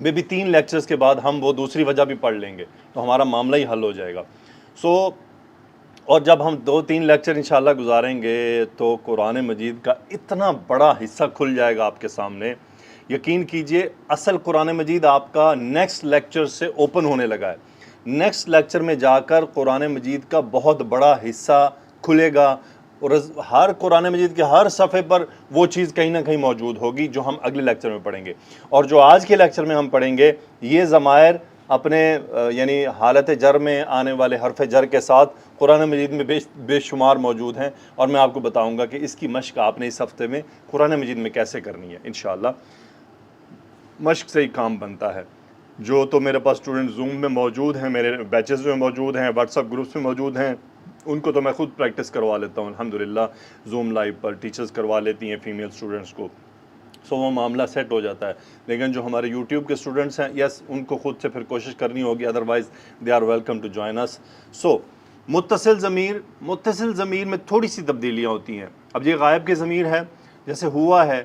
میں بھی 3 لیکچرز کے بعد ہم وہ دوسری وجہ بھی پڑھ لیں گے تو ہمارا معاملہ ہی حل ہو جائے گا. اور جب ہم 2-3 لیکچر انشاءاللہ گزاریں گے تو قرآن مجید کا اتنا بڑا حصہ کھل جائے گا آپ کے سامنے. یقین کیجئے اصل قرآن مجید آپ کا نیکسٹ لیکچر سے اوپن ہونے لگا ہے. نیکسٹ لیکچر میں جا کر قرآن مجید کا بہت بڑا حصہ کھلے گا اور ہر قرآن مجید کے ہر صفحے پر وہ چیز کہیں نہ کہیں موجود ہوگی جو ہم اگلے لیکچر میں پڑھیں گے. اور جو آج کے لیکچر میں ہم پڑھیں گے یہ ضمائر اپنے یعنی حالت جر میں آنے والے حرف جر کے ساتھ قرآن مجید میں بے شمار موجود ہیں، اور میں آپ کو بتاؤں گا کہ اس کی مشق آپ نے اس ہفتے میں قرآن مجید میں کیسے کرنی ہے. انشاءاللہ مشق سے ہی کام بنتا ہے. جو تو میرے پاس اسٹوڈنٹ زوم میں موجود ہیں، میرے بیچز میں موجود ہیں، واٹس ایپ گروپس میں موجود ہیں، ان کو تو میں خود پریکٹس کروا لیتا ہوں الحمدللہ. زوم لائیو پر ٹیچرز کروا لیتی ہیں فیمیل اسٹوڈنٹس کو، سو وہ معاملہ سیٹ ہو جاتا ہے. لیکن جو ہمارے یوٹیوب کے اسٹوڈنٹس ہیں، یس ان کو خود سے پھر کوشش کرنی ہوگی، otherwise they are welcome to join us. So متصل ضمیر میں تھوڑی سی تبدیلیاں ہوتی ہیں. اب یہ غائب کی ضمیر ہے، جیسے ہوا ہے،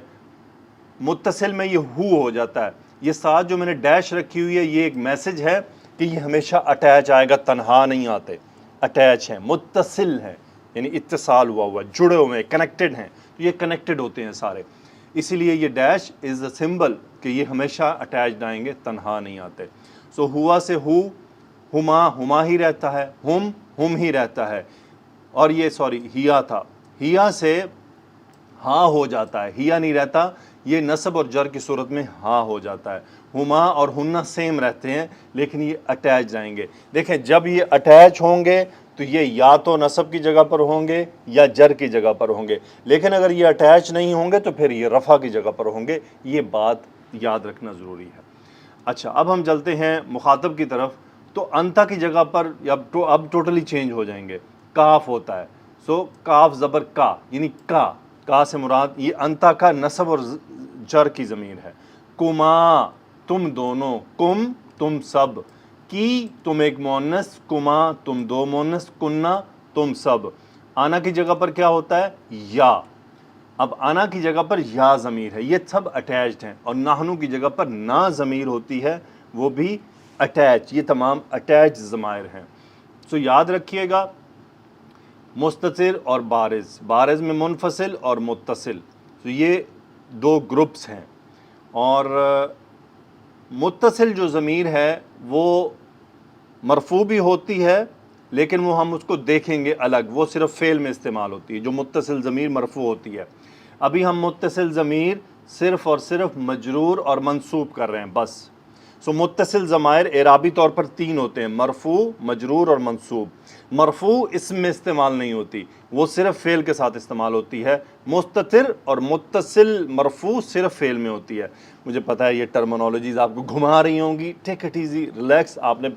متصل میں یہ ہو جاتا ہے. یہ ساتھ جو میں نے ڈیش رکھی ہوئی ہے یہ ایک میسج ہے کہ یہ ہمیشہ اٹیچ آئے گا، تنہا نہیں آتے، اٹیچ ہیں، متصل ہیں، یعنی اتصال ہوا جڑے ہوئے ہیں، کنیکٹڈ ہیں. یہ کنیکٹڈ ہوتے ہیں سارے، اسی لیے یہ ڈیش از اے سمبل کہ یہ ہمیشہ اٹیچڈ آئیں گے، تنہا نہیں آتے. سو ہوا سے ہما ہی رہتا ہے، ہم ہی رہتا ہے. اور یہ ہیا تھا، ہیا سے ہاں ہو جاتا ہے، ہیا نہیں رہتا، یہ نصب اور جر کی صورت میں ہاں ہو جاتا ہے. ہما اور ہنہ سیم رہتے ہیں لیکن یہ اٹیچ جائیں گے. دیکھیں جب یہ اٹیچ ہوں گے تو یہ یا تو نصب کی جگہ پر ہوں گے یا جر کی جگہ پر ہوں گے، لیکن اگر یہ اٹیچ نہیں ہوں گے تو پھر یہ رفع کی جگہ پر ہوں گے. یہ بات یاد رکھنا ضروری ہے. اچھا اب ہم چلتے ہیں مخاطب کی طرف. تو انتا کی جگہ پر اب ٹوٹلی چینج ہو جائیں گے. کاف ہوتا ہے، سو کاف زبر کا، یعنی کا سے مراد یہ انتا کا نصب اور جر کی ضمیر ہے. کما تم دونوں، کم تم سب، کی تم ایک مونس، کما تم دو مونس، کننا تم سب. آنا کی جگہ پر کیا ہوتا ہے؟ یا. اب آنا کی جگہ پر یا ضمیر ہے، یہ سب اٹیچڈ ہیں. اور نحنو کی جگہ پر نا ضمیر ہوتی ہے، وہ بھی اٹیچ. یہ تمام اٹیچ ضمائر ہیں. سو یاد رکھیے گا مستتر اور بارز میں منفصل اور متصل، تو یہ 2 گروپس ہیں. اور متصل جو ضمیر ہے وہ مرفوع بھی ہوتی ہے لیکن وہ ہم اس کو دیکھیں گے الگ، وہ صرف فعل میں استعمال ہوتی ہے جو متصل ضمیر مرفوع ہوتی ہے. ابھی ہم متصل ضمیر صرف اور صرف مجرور اور منصوب کر رہے ہیں بس. سو متصل ضمائر اعرابی طور پر 3 ہوتے ہیں، مرفوع، مجرور اور منصوب. مرفوع اسم میں استعمال نہیں ہوتی، وہ صرف فعل کے ساتھ استعمال ہوتی ہے. مستتر اور متصل مرفوع صرف فعل میں ہوتی ہے. مجھے پتا ہے یہ ٹرمنالوجیز آپ کو گھما رہی ہوں گی، ٹیک اٹ ایزی، ریلیکس. آپ نے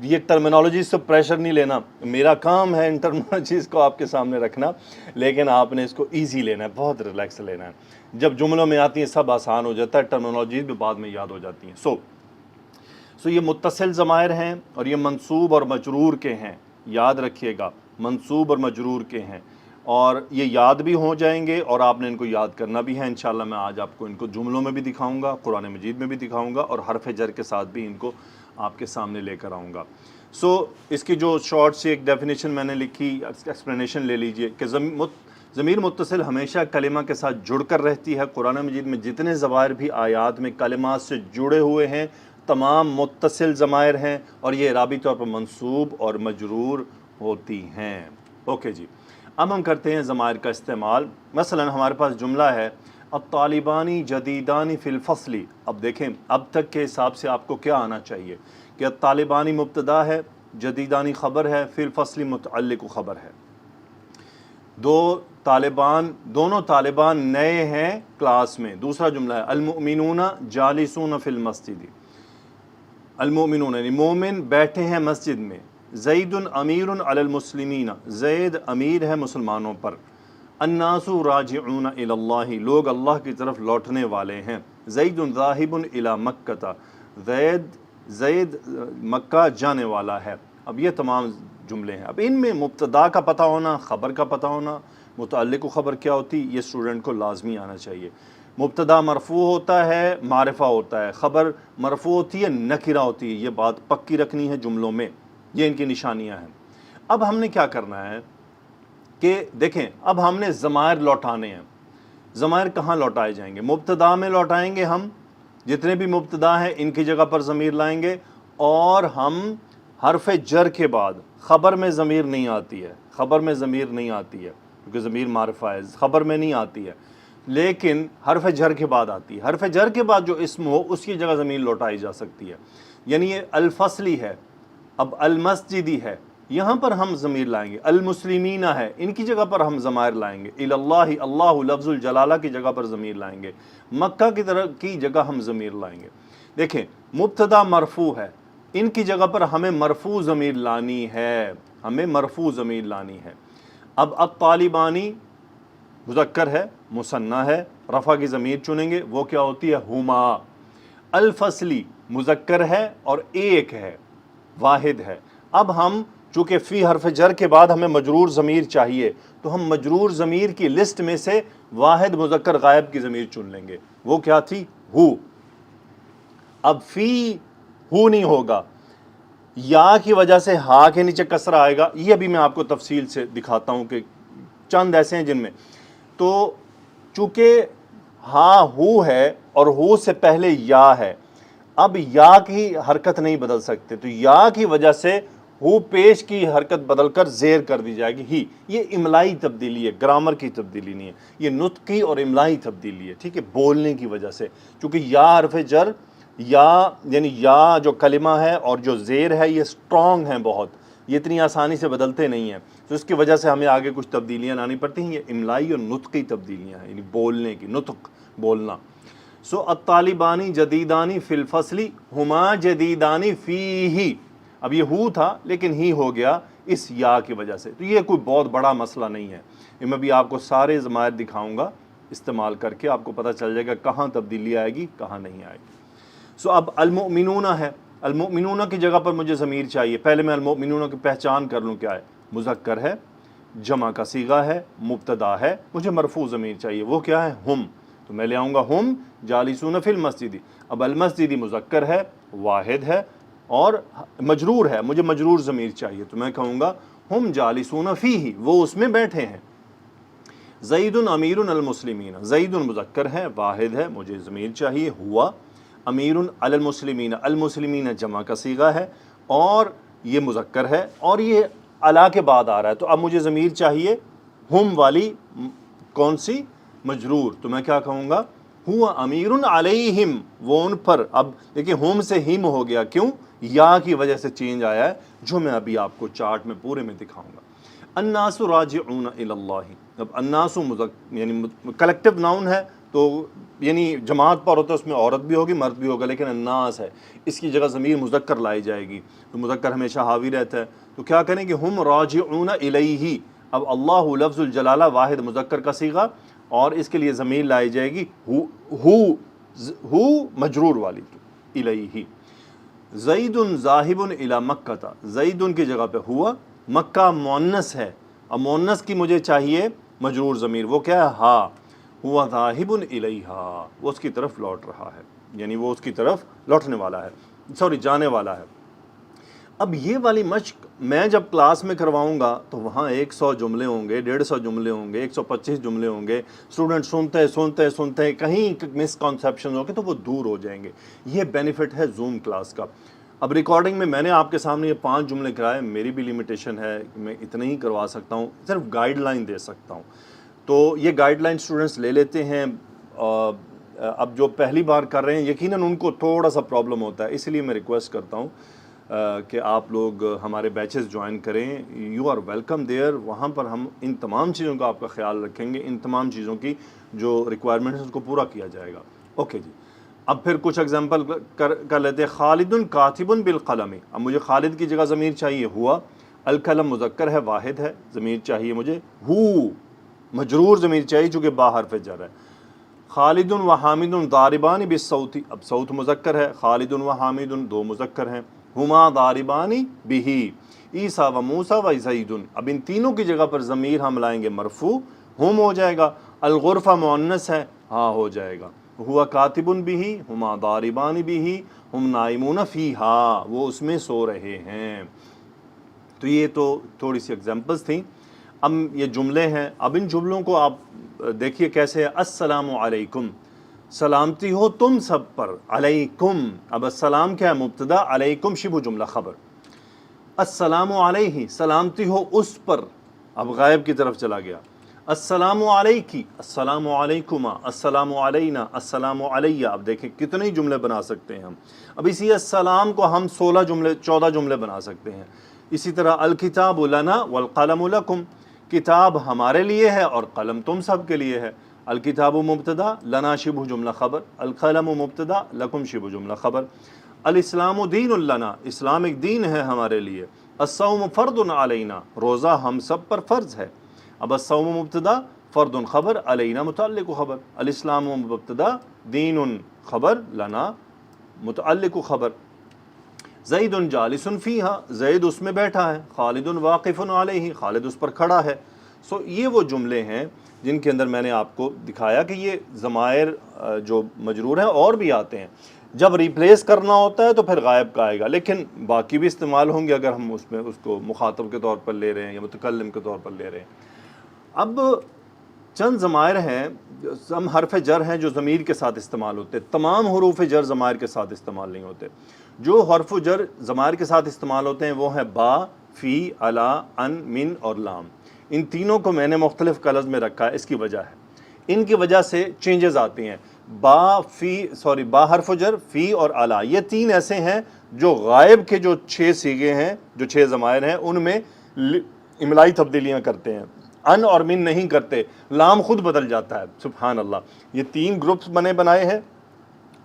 یہ ٹرمنالوجیز سے پریشر نہیں لینا، میرا کام ہے ان ٹرمنالوجیز کو آپ کے سامنے رکھنا، لیکن آپ نے اس کو ایزی لینا ہے، بہت ریلیکس لینا ہے. جب جملوں میں آتی ہیں سب آسان ہو جاتا ہے، ٹرمنالوجیز بھی بعد میں یاد ہو جاتی ہیں. سو یہ متصل ضمائر ہیں اور یہ منصوب اور مجرور کے ہیں. یاد رکھیے گا منصوب اور مجرور کے ہیں، اور یہ یاد بھی ہو جائیں گے اور آپ نے ان کو یاد کرنا بھی ہے. انشاءاللہ میں آج آپ کو ان کو جملوں میں بھی دکھاؤں گا، قرآن مجید میں بھی دکھاؤں گا، اور حرف جر کے ساتھ بھی ان کو آپ کے سامنے لے کر آؤں گا. سو اس کی جو شارٹ سی ایک ڈیفینیشن میں نے لکھی، ایکسپلینیشن لے لیجئے کہ ضمیر متصل ہمیشہ کلمہ کے ساتھ جڑ کر رہتی ہے. قرآن مجید میں جتنے ضمائر بھی آیات میں کلمات سے جڑے ہوئے ہیں تمام متصل ضمائر ہیں، اور یہ اعرابی طور پر منصوب اور مجرور ہوتی ہیں. اوکے جی، اب ہم کرتے ہیں ضمائر کا استعمال. مثلا ہمارے پاس جملہ ہے الطالبانی جدیدانی فی الفصل. اب دیکھیں اب تک کے حساب سے آپ کو کیا آنا چاہیے کہ الطالبانی مبتدا ہے، جدیدانی خبر ہے، فی الفصل متعلق خبر ہے. دونوں طالبان نئے ہیں کلاس میں. دوسرا جملہ ہے المؤمنون جالسون فی المسجد. المؤمنون یعنی مومن بیٹھے ہیں مسجد میں. زید امیر علی المسلمین، زید امیر ہے مسلمانوں پر. الناس راجعون الی اللہ، لوگ اللہ کی طرف لوٹنے والے ہیں. زید ذاہب الی مکہ، زید مکہ جانے والا ہے. اب یہ تمام جملے ہیں. اب ان میں مبتدا کا پتہ ہونا، خبر کا پتہ ہونا، متعلق خبر کیا ہوتی، یہ اسٹوڈنٹ کو لازمی آنا چاہیے. مبتدا مرفوع ہوتا ہے، معرفہ ہوتا ہے، خبر مرفوع ہوتی ہے، نکرہ ہوتی ہے. یہ بات پکی رکھنی ہے جملوں میں، یہ ان کی نشانیاں ہیں. اب ہم نے کیا کرنا ہے کہ دیکھیں، اب ہم نے ضمائر لوٹانے ہیں. ضمائر کہاں لوٹائے جائیں گے؟ مبتدا میں لوٹائیں گے ہم، جتنے بھی مبتدا ہیں ان کی جگہ پر ضمیر لائیں گے. اور ہم حرف جر کے بعد، خبر میں ضمیر نہیں آتی ہے، خبر میں ضمیر نہیں آتی ہے کیونکہ ضمیر معرفہ ہے، خبر میں نہیں آتی ہے، لیکن حرف جر کے بعد آتی ہے. حرف جر کے بعد جو اسم ہو اس کی جگہ ضمیر لوٹائی جا سکتی ہے. یعنی یہ الفصلی ہے، اب المسجدی ہے، یہاں پر ہم ضمیر لائیں گے. المسلمین ہے، ان کی جگہ پر ہم ضمائر لائیں گے. اللہ، اللہ لفظ الجلالہ کی جگہ پر ضمیر لائیں گے. مکہ کی طرح کی جگہ ہم ضمیر لائیں گے. دیکھیں، مبتدا مرفوع ہے، ان کی جگہ پر ہمیں مرفوع ضمیر لانی ہے، ہمیں مرفوع ضمیر لانی ہے. اب الطالبانی مذکر ہے، مثنی ہے، رفع کی ضمیر چنیں گے، وہ کیا ہوتی ہے؟ ہما. الفصلی مذکر ہے اور ایک ہے، واحد ہے. اب ہم چونکہ فی حرف جر کے بعد ہمیں مجرور ضمیر چاہیے، تو ہم مجرور ضمیر کی لسٹ میں سے واحد مذکر غائب کی ضمیر چن لیں گے. وہ کیا تھی؟ ہو. اب فی ہو نہیں ہوگا، یا کی وجہ سے ہا کے نیچے کسرہ آئے گا. یہ ابھی میں آپ کو تفصیل سے دکھاتا ہوں کہ چند ایسے ہیں جن میں. تو چونکہ ہاں ہو ہے اور ہو سے پہلے یا ہے، اب یا کی حرکت نہیں بدل سکتے، تو یا کی وجہ سے ہو پیش کی حرکت بدل کر زیر کر دی جائے گی ہی. یہ املائی تبدیلی ہے، گرامر کی تبدیلی نہیں ہے، یہ نطقی اور املائی تبدیلی ہے. ٹھیک ہے، بولنے کی وجہ سے، چونکہ یا حرف جر، یا یعنی یا جو کلمہ ہے اور جو زیر ہے یہ سٹرونگ ہیں بہت، یہ اتنی آسانی سے بدلتے نہیں ہیں. تو اس کی وجہ سے ہمیں آگے کچھ تبدیلیاں لانی پڑتی ہیں. یہ املائی اور نطقی تبدیلیاں ہیں، یعنی بولنے کی، نطق بولنا. سو الطالبانی جدیدانی فی الفصلی ہما جدیدانی فیہ. اب یہ ہو تھا لیکن ہی ہو گیا اس یا کی وجہ سے. تو یہ کوئی بہت بڑا مسئلہ نہیں ہے. میں بھی آپ کو سارے ضمائر دکھاؤں گا استعمال کر کے، آپ کو پتہ چل جائے گا کہاں تبدیلی آئے گی کہاں نہیں آئے گی. سو اب المؤمنون ہے، المؤمنون کی جگہ پر مجھے ضمیر چاہیے. پہلے میں المؤمنون کی پہچان کر لوں کیا ہے. مذکر ہے، جمع کا صیغہ ہے، مبتدا ہے، مجھے مرفوع ضمیر چاہیے. وہ کیا ہے؟ ہم. تو میں لے آؤں گا ہم جالسون فی المسجد. اب المسجد مذکر ہے، واحد ہے اور مجرور ہے، مجھے مجرور ضمیر چاہیے. تو میں کہوں گا ہم جالسون فیہ، وہ اس میں بیٹھے ہیں. زید امیر المسلمین، زید مذکر ہے، واحد ہے، مجھے ضمیر چاہیے. ہوا امیر علی المسلمین، المسلمین جمع کا صیغہ ہے اور یہ مذکر ہے اور یہ علی کے بعد آ رہا ہے. تو اب مجھے ضمیر چاہیے ہم والی، کون سی؟ مجرور. تو میں کیا کہوں گا؟ ہوا امیر علیہم، وہ ان پر. اب دیکھیں ہم سے ہم ہو گیا، کیوں؟ یا کی وجہ سے چینج آیا ہے، جو میں ابھی آپ کو چارٹ میں پورے میں دکھاؤں گا. الناس راجعون الی اللہ. اب الناس یعنی کلیکٹیو ناؤن ہے، تو یعنی جماعت پر ہوتا ہے، اس میں عورت بھی ہوگی مرد بھی ہوگا، لیکن الناس ہے، اس کی جگہ ضمیر مذکر لائی جائے گی. تو مذکر ہمیشہ حاوی رہتا ہے. تو کیا کریں کہ ہم راجعون الیہ. اب اللہ لفظ الجلالہ واحد مذکر کا صیغہ اور اس کے لیے ضمیر لائی جائے گی ہو مجرور والی، الیہ. زید ذاہب الی مکہ، زید کی جگہ پہ ہوا. مکہ مؤنث ہے، اب مؤنث کی مجھے چاہیے مجرور ضمیر. وہ کیا ہے؟ ہا. ہوا ذاہب الیہا، وہ اس کی طرف لوٹ رہا ہے، یعنی وہ اس کی طرف لوٹنے والا ہے، سوری جانے والا ہے. اب یہ والی مشق میں جب کلاس میں کرواؤں گا تو وہاں 100 جملے ہوں گے، 150 جملے ہوں گے، 125 جملے ہوں گے. اسٹوڈنٹ سنتے کہیں مس کنسیپشن ہو کے تو وہ دور ہو جائیں گے. یہ بینیفٹ ہے زوم کلاس کا. اب ریکارڈنگ میں نے آپ کے سامنے یہ 5 جملے کرائے، میری بھی لمیٹیشن ہے، میں اتنے ہی کروا سکتا ہوں، صرف گائیڈ لائن دے سکتا ہوں. تو یہ گائیڈ لائن اسٹوڈنٹس لے لیتے ہیں. اب جو پہلی بار کر رہے ہیں یقیناً ان کو تھوڑا سا پرابلم ہوتا ہے، اس لیے میں ریکویسٹ کرتا ہوں کہ آپ لوگ ہمارے بیچز جوائن کریں. You are welcome there. وہاں پر ہم ان تمام چیزوں کا آپ کا خیال رکھیں گے، ان تمام چیزوں کی جو ریکوائرمنٹ ہے اس کو پورا کیا جائے گا. اوکے جی، اب پھر کچھ ایگزامپل کر لیتے ہیں. خالد کاتب بالقلم. اب مجھے خالد کی جگہ ضمیر چاہیے ہوا. القلم مذکر ہے، واحد ہے، ضمیر چاہیے مجھے ہو. مجرور ضمیر چاہیے چونکہ با حرف جر ہے. خالد و حامد ضاربان بالصوت. اب صوت مذکر ہے، خالد و حامد دو مذکر ہیں. ہما ضاربان بہ. عیسیٰ و موسیٰ و زید. اب ان تینوں کی جگہ پر ضمیر ہم لائیں گے مرفوع، ہم ہو جائے گا. الغرفہ مؤنث ہے، ہا ہو جائے گا. ہوا کاتبن بھی ہما ضاربان بھی ہم نائمون فیہا, وہ اس میں سو رہے ہیں. تو یہ تو تھوڑی سی ایگزامپلس تھیں. اب یہ جملے ہیں, اب ان جملوں کو آپ دیکھیے کیسے. السلام علیکم, سلامتی ہو تم سب پر. علیکم, اب السلام کیا ہے؟ مبتدا. علیکم شبہ جملہ خبر. السلام علیہ, سلامتی ہو اس پر, اب غائب کی طرف چلا گیا. السلام علیکی, السلام علیکما, السلام علینا, السلام علیہ. اب دیکھیں کتنے جملے بنا سکتے ہیں ہم. اب اسی السلام کو ہم 14 جملے بنا سکتے ہیں. اسی طرح الکتاب لنا والقلم لکم, کتاب ہمارے لیے ہے اور قلم تم سب کے لیے ہے. الکتاب مبتدا, لنا شبہ جملہ خبر, القلم مبتدا, لکم شبہ جملہ خبر. الاسلام دین لنا, اسلام ایک دین ہے ہمارے لیے. الصوم فرض علینا, روزہ ہم سب پر فرض ہے. اب الصوم مبتدا, فرض خبر, علینا متعلق خبر. الاسلام مبتدا, دین خبر, لنا متعلق خبر. زید جالس فیہا, زید اس میں بیٹھا ہے. خالد واقف علیہ, خالد اس پر کھڑا ہے. سو یہ وہ جملے ہیں جن کے اندر میں نے آپ کو دکھایا کہ یہ ضمائر جو مجرور ہیں اور بھی آتے ہیں. جب ریپلیس کرنا ہوتا ہے تو پھر غائب کا آئے گا, لیکن باقی بھی استعمال ہوں گے اگر ہم اس میں اس کو مخاطب کے طور پر لے رہے ہیں یا متکلم کے طور پر لے رہے ہیں. اب چند ضمائر ہیں, ہم حرف جر ہیں جو ضمیر کے ساتھ استعمال ہوتے ہیں. تمام حروف جر ضمائر کے ساتھ استعمال نہیں ہوتے. جو حرف جر ضمائر کے ساتھ استعمال ہوتے ہیں وہ ہیں با, فی, علا, ان, من اور لام. ان تینوں کو میں نے مختلف کلرز میں رکھا ہے, اس کی وجہ ہے, ان کی وجہ سے چینجز آتی ہیں. با حرف جر, فی اور علا, یہ تین ایسے ہیں جو غائب کے جو 6 صیغے ہیں, جو 6 ضمائر ہیں, ان میں املائی تبدیلیاں کرتے ہیں. ان اور من نہیں کرتے. لام خود بدل جاتا ہے. سبحان اللہ. یہ 3 گروپس بنائے ہیں.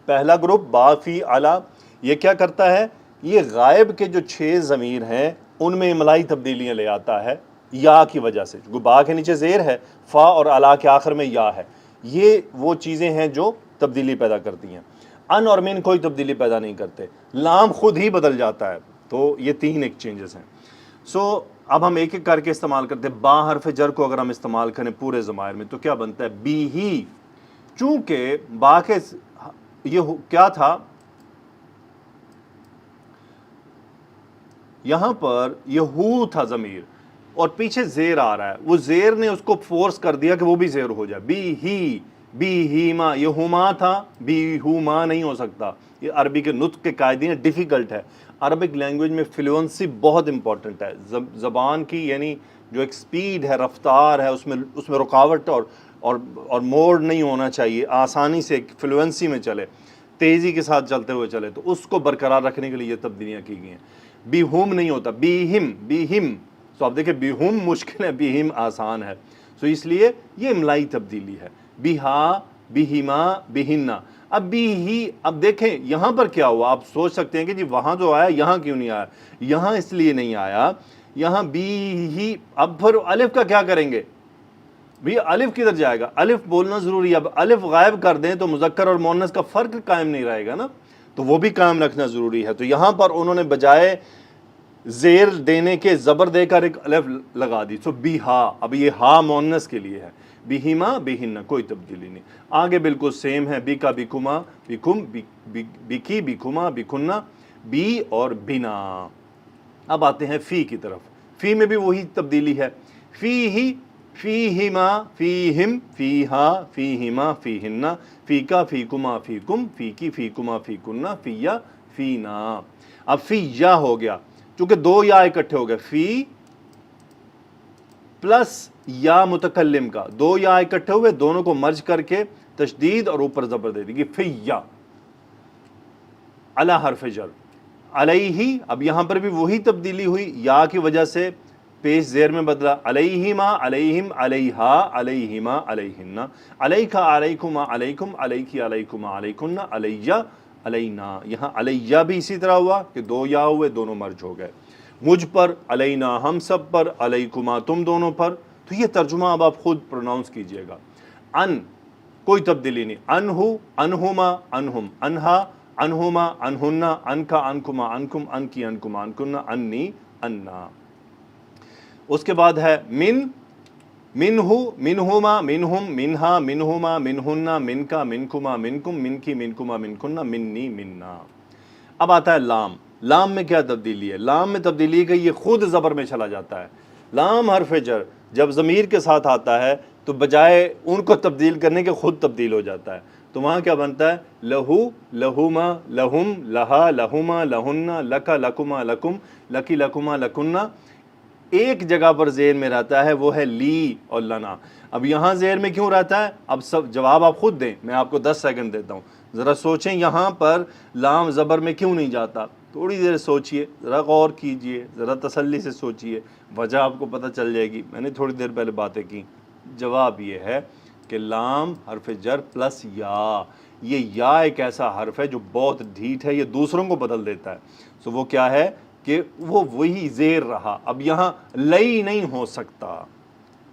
پہلا گروپ با, فی, علا, یہ کیا کرتا ہے؟ یہ غائب کے جو 6 ضمیر ہیں ان میں املائی تبدیلیاں لے آتا ہے یا کی وجہ سے. با کے نیچے زیر ہے, فا اور علا کے آخر میں یا ہے. یہ وہ چیزیں ہیں جو تبدیلی پیدا کرتی ہیں. ان اور من کوئی تبدیلی پیدا نہیں کرتے. لام خود ہی بدل جاتا ہے. تو یہ 3 ایک چینجز ہیں. سو اب ہم ایک ایک کر کے استعمال کرتے ہیں. با حرف جر کو اگر ہم استعمال کریں پورے ضمائر میں تو کیا بنتا ہے؟ بی ہی. چونکہ با کے یہ کیا تھا یہاں پر, یہ ہو تھا ضمیر اور پیچھے زیر آ رہا ہے. وہ زیر نے اس کو فورس کر دیا کہ وہ بھی زیر ہو جائے. بی ہی, بی ہی ما, یہ ہما تھا, بی ہو ما نہیں ہو سکتا. یہ عربی کے نطق کے قاعدے ہیں, ڈیفیکلٹ ہے. عربک لینگویج میں فلوئنسی بہت امپورٹنٹ ہے. زبان کی یعنی جو ایک سپیڈ ہے, رفتار ہے, اس میں رکاوٹ اور موڑ نہیں ہونا چاہیے. آسانی سے فلوئنسی میں چلے, تیزی کے ساتھ چلتے ہوئے چلے, تو اس کو برقرار رکھنے کے لیے یہ تبدیلیاں کی گئی ہیں. بی ہوم نہیں ہوتا, بی ہم, بی ہم. سو آپ دیکھیں بی ہوم مشکل ہے, بی ہم آسان ہے. سو اس لیے یہ املائی تبدیلی ہے. بی ہا, بی ہما, بی ہننا. اب بی ہی, اب دیکھیں یہاں پر کیا ہوا. آپ سوچ سکتے ہیں کہ جی وہاں جو آیا یہاں کیوں نہیں آیا. یہاں اس لیے نہیں آیا, یہاں بی ہی. اب پھر الف کا کیا کریں گے؟ بھی الف کدھر جائے گا؟ الف بولنا ضروری ہے. اب الف غائب کر دیں تو مذکر اور مؤنث کا فرق قائم نہیں رہے گا نا, تو وہ بھی قائم رکھنا ضروری ہے. تو یہاں پر انہوں نے بجائے زیر دینے کے زبر دے کر ایک الف لگا دی. سو بی ہا, اب یہ ہا مؤنث کے لیے ہے. بی ہما, بی ہننا, کوئی تبدیلی نہیں. آگے بالکل سیم ہے. بی کا, بی کما, بی کم, بی کی, بی کما, بی کننا, بی اور بنا. اب آتے ہیں فی کی طرف. فی میں بھی وہی تبدیلی ہے. فی ہی, فیہما, فیہم, فیہا, فیہما, فیہنہ, فیکا, فیکما, فیکم, فیکی, فیکما, فیکنہ, فیہ, فینا. اب فی یا ہو گیا چونکہ 2 یا اکٹھے ہو گئے. فی پلس یا متکلم کا, 2 یا اکٹھے ہوئے, دونوں کو مرج کر کے تشدید اور اوپر زبر دے دی گی. فی یا. علی حرف جر. علیہ, اب یہاں پر بھی وہی تبدیلی ہوئی, یا کی وجہ سے پیش زیر میں بدلا. علیہما, علیہم, علیہا, علیہما, علیہنہ, علیکا, علیکما, علیکم, علیکی, علیکما, علیکنہ, علیہ, علینا. یہاں علیہ بھی اسی طرح ہوا کہ 2 یا ہوئے, دونوں مرج ہو گئے. مجھ پر, علینا ہم سب پر, علیکما تم دونوں پر. تو یہ ترجمہ اب آپ خود پروناؤنس کیجئے گا. ان کوئی تبدیلی نہیں. انہو, انہما, انہم, انہا, انہما, انہنہ, انکا, انکما, انکم, انکی, انکما, انکنہ, انی, انا. اس کے بعد ہے من, منہو منہما منہم منہا منہما منہن منکا منکما منکم منکی منکما منکن منی منا۔ اب آتا ہے لام۔ لام میں کیا تبدیلی ہے؟ لام میں تبدیلی ہے کہ یہ خود زبر میں چلا جاتا ہے۔ لام حرف جر جب ضمیر کے ساتھ آتا ہے تو بجائے ان کو تبدیل کرنے کے خود تبدیل ہو جاتا ہے، تو وہاں کیا بنتا ہے؟ لہو لہما لہم لہا لہما لہن لکا لکما لکم لکی لکما لکنہ۔ ایک جگہ پر زیر میں رہتا ہے، وہ ہے لی اور لنا۔ اب یہاں زیر میں کیوں رہتا ہے؟ اب سب جواب آپ خود دیں، میں آپ کو 10 سیکنڈ دیتا ہوں، ذرا سوچیں یہاں پر لام زبر میں کیوں نہیں جاتا؟ تھوڑی دیر سوچئے، ذرا غور کیجئے، ذرا تسلی سے سوچئے، وجہ آپ کو پتہ چل جائے گی۔ میں نے تھوڑی دیر پہلے باتیں کی، جواب یہ ہے کہ لام حرف جر پلس یا، یہ یا ایک ایسا حرف ہے جو بہت ڈھیٹ ہے، یہ دوسروں کو بدل دیتا ہے۔ سو وہ کیا ہے کہ وہ وہی زیر رہا، اب یہاں لئی نہیں ہو سکتا،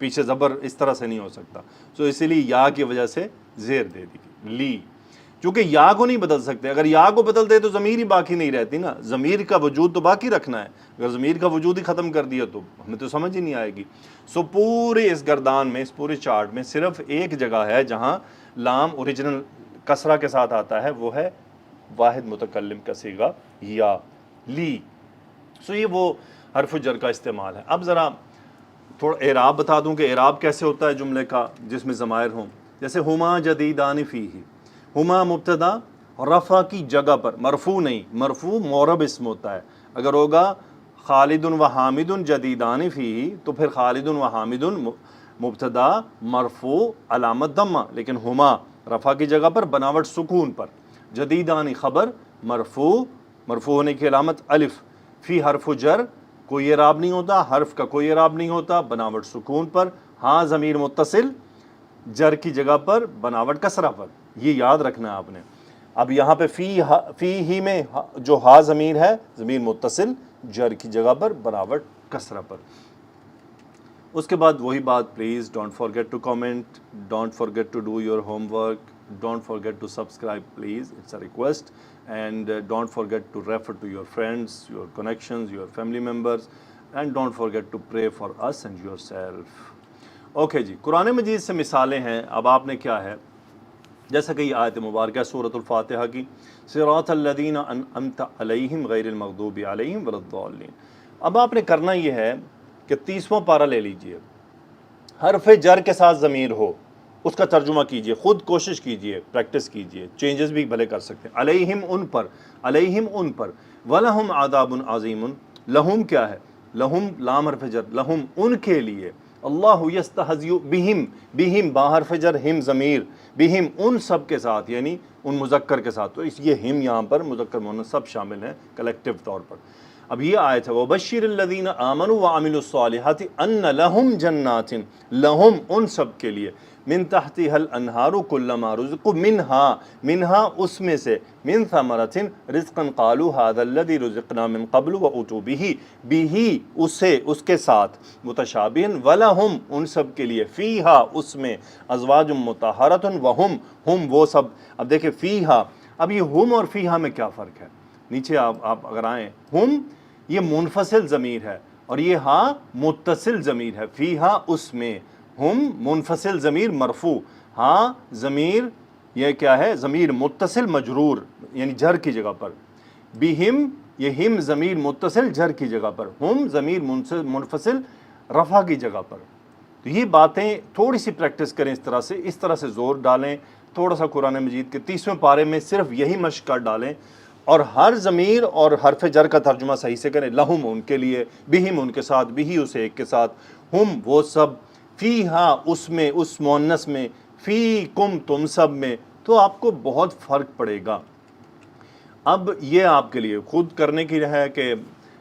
پیچھے زبر اس طرح سے نہیں ہو سکتا، سو اسی لیے یا کی وجہ سے زیر دے دی لی، چونکہ یا کو نہیں بدل سکتے۔ اگر یا کو بدل دے تو ضمیر ہی باقی نہیں رہتی نا، ضمیر کا وجود تو باقی رکھنا ہے، اگر ضمیر کا وجود ہی ختم کر دیا تو ہمیں تو سمجھ ہی نہیں آئے گی۔ سو پورے اس گردان میں، اس پورے چارٹ میں صرف ایک جگہ ہے جہاں لام اوریجنل کسرہ کے ساتھ آتا ہے، وہ ہے واحد متکلم کا صیغہ یا، لی۔ سو یہ وہ حرف جر کا استعمال ہے۔ اب ذرا تھوڑا اعراب بتا دوں کہ اعراب کیسے ہوتا ہے جملے کا جس میں ضمائر ہوں۔ جیسے ہما جدیدان فیہ، ہما مبتدا رفع کی جگہ پر، مرفوع نہیں، مرفوع معرب اسم ہوتا ہے۔ اگر ہوگا خالد و حامد جدیدان فیہ تو پھر خالد و حامد مبتدا مرفوع علامت ضمہ، لیکن ہما رفع کی جگہ پر بناوٹ سکون پر، جدیدانی خبر مرفوع، مرفوع ہونے کی علامت الف، فی حرف جر کوئی اعراب نہیں ہوتا، حرف کا کوئی اعراب نہیں ہوتا، بناوٹ سکون پر، ہاں ضمیر متصل جر کی جگہ پر بناوٹ کسرہ پر، یہ یاد رکھنا ہے آپ نے۔ اب یہاں پہ فی ہی میں جو ہا ضمیر ہے، ضمیر متصل جر کی جگہ پر بناوٹ کسرہ پر۔ اس کے بعد وہی بات، please don't forget to comment, don't forget to do your homework, don't forget to subscribe please, it's a request, and don't forget to refer to your friends, your connections, your family members, and don't forget to pray for us and yourself. Okay جی، قرآن مجید سے مثالیں ہیں۔ اب آپ نے کیا ہے، جیسا کہ یہ آیت مبارکہ سورۃ الفاتحہ کی، صراط الذین انعمت علیہم غیر المغضوب علیہم ولا الضالین۔ اب آپ نے کرنا یہ ہے کہ 30واں پارہ لے لیجئے، حرف جر کے ساتھ ضمیر ہو، اس کا ترجمہ کیجئے، خود کوشش کیجئے، پریکٹس کیجئے، چینجز بھی بھلے کر سکتے ہیں۔ علیہم ان پر، علیہم ان پر، وَلَهُمْ عَذَابٌ عَظِيمٌ، لہم کیا ہے؟ لہم لام حرف جر، لہم ان کے لیے، اللہ یستہزئ بہم، بہم با حرف جر، ہم ضمیر، بہم ان سب کے ساتھ، یعنی ان مذکر کے ساتھ، تو اس یہ ہم یہاں پر مذکر مؤنث سب شامل ہیں کلیکٹیو طور پر۔ اب یہ آیت ہے وَبَشِّرِ الَّذِينَ آمَنُوا وَعَمِلُوا الصَّالِحَاتِ أَنَّ لَهُمْ جَنَّاتٍ، لہم ان سب کے لیے، من تحتها الانہار کلما رزقوا منہا اس میں سے، من ثمرۃ رزقا قالوا هذا الذي رزقنا من قبل واتوا به اسے اس کے ساتھ، متشابہا ولہم ان سب کے لیے، فیہا اس میں، ازواج مطہرۃ وہم ہم وہ سب۔ اب دیکھیں فیہا، اب یہ ہم اور فیہا میں کیا فرق ہے؟ نیچے آپ اگر آئیں، ہم یہ منفصل ضمیر ہے اور یہ ہاں متصل ضمیر ہے، فیہا اس میں، ہم منفصل ضمیر مرفوع، ہاں ضمیر یہ کیا ہے؟ ضمیر متصل مجرور، یعنی جر کی جگہ پر، بہم یہ ہم ضمیر متصل جر کی جگہ پر، ہم ضمیر منفصل رفع کی جگہ پر۔ تو یہ باتیں تھوڑی سی پریکٹس کریں، اس طرح سے زور ڈالیں، تھوڑا سا قرآن مجید کے 30ویں پارے میں صرف یہی مشق کر ڈالیں، اور ہر ضمیر اور حرف جر کا ترجمہ صحیح سے کریں۔ لہم ان کے لیے، بہم ان کے ساتھ، بہی اسے ایک کے ساتھ، ہم وہ سب، فیہا اس میں، اس مؤنث میں، فیکم تم سب میں، تو آپ کو بہت فرق پڑے گا۔ اب یہ آپ کے لیے خود کرنے کی ہے کہ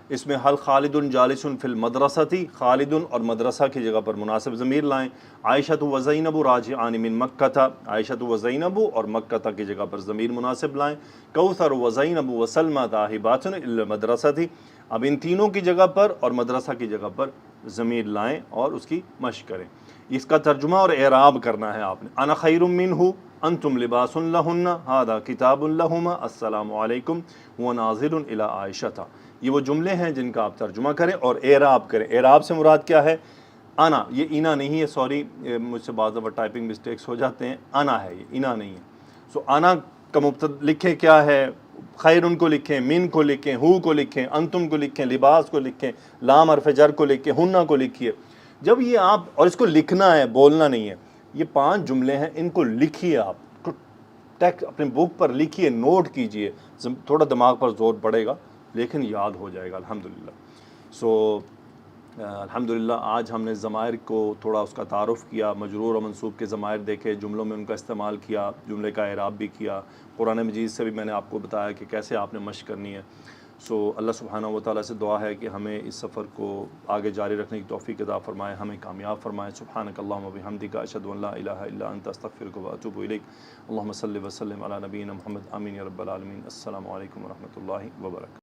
اس میں حل خالد جالس فی المدرسہ تھی، خالد اور مدرسہ کی جگہ پر مناسب ضمیر لائیں۔ عائشۃ و زینب راجعان من مکہ تھا، عائشۃ و زینب اور مکہ کی جگہ پر ضمیر مناسب لائیں۔ کوثر و زینب و سلمہ ذاہبات الی المدرسہ تھی، اب ان تینوں کی جگہ پر اور مدرسہ کی جگہ پر ضمیر لائیں اور اس کی مشق کریں۔ اس کا ترجمہ اور اعراب کرنا ہے آپ نے۔ انا خیر منہ انتم لباس لہن ھذا کتاب لہما السلام علیکم وناظر الی عائشہ۔ یہ وہ جملے ہیں جن کا آپ ترجمہ کریں اور اعراب کریں۔ اعراب سے مراد کیا ہے؟ انا، یہ اینا نہیں ہے، سوری مجھ سے بعض دفعہ ٹائپنگ مسٹیکس ہو جاتے ہیں، انا ہے، یہ اینا نہیں ہے. سو انا کا مبتدا لکھیں کیا ہے، خیرن کو لکھیں، من کو لکھیں، ہو کو لکھیں، انتم کو لکھیں، لباس کو لکھیں، لام حرف جر کو لکھیں، ہنہ کو لکھیے. جب یہ آپ، اور اس کو لکھنا ہے، بولنا نہیں ہے. یہ 5 جملے ہیں، ان کو لکھیے آپ، اپنے بک پر لکھیے، نوٹ کیجئے. تھوڑا دماغ پر زور پڑے گا لیکن یاد ہو جائے گا الحمدللہ. سو الحمدللہ آج ہم نے ضمائر کو تھوڑا اس کا تعارف کیا، مجرور و منصوب کے ضمائر دیکھے، جملوں میں ان کا استعمال کیا، جملے کا اعراب بھی کیا. قرآن مجید سے بھی میں نے آپ کو بتایا کہ کیسے آپ نے مشق کرنی ہے. سو اللہ سبحانہ و تعالیٰ سے دعا ہے کہ ہمیں اس سفر کو آگے جاری رکھنے کی توفیق عطا فرمائے، ہمیں کامیاب فرمائے. سبحانک اللہم و بحمدک، اشہد ان لا الہ الا انت، استغفرک و اتوب الیک. اللہم صلی وسلم علی نبینا محمد. آمین یا رب العالمین. السلام علیکم و رحمۃ اللہ وبرکاتہ.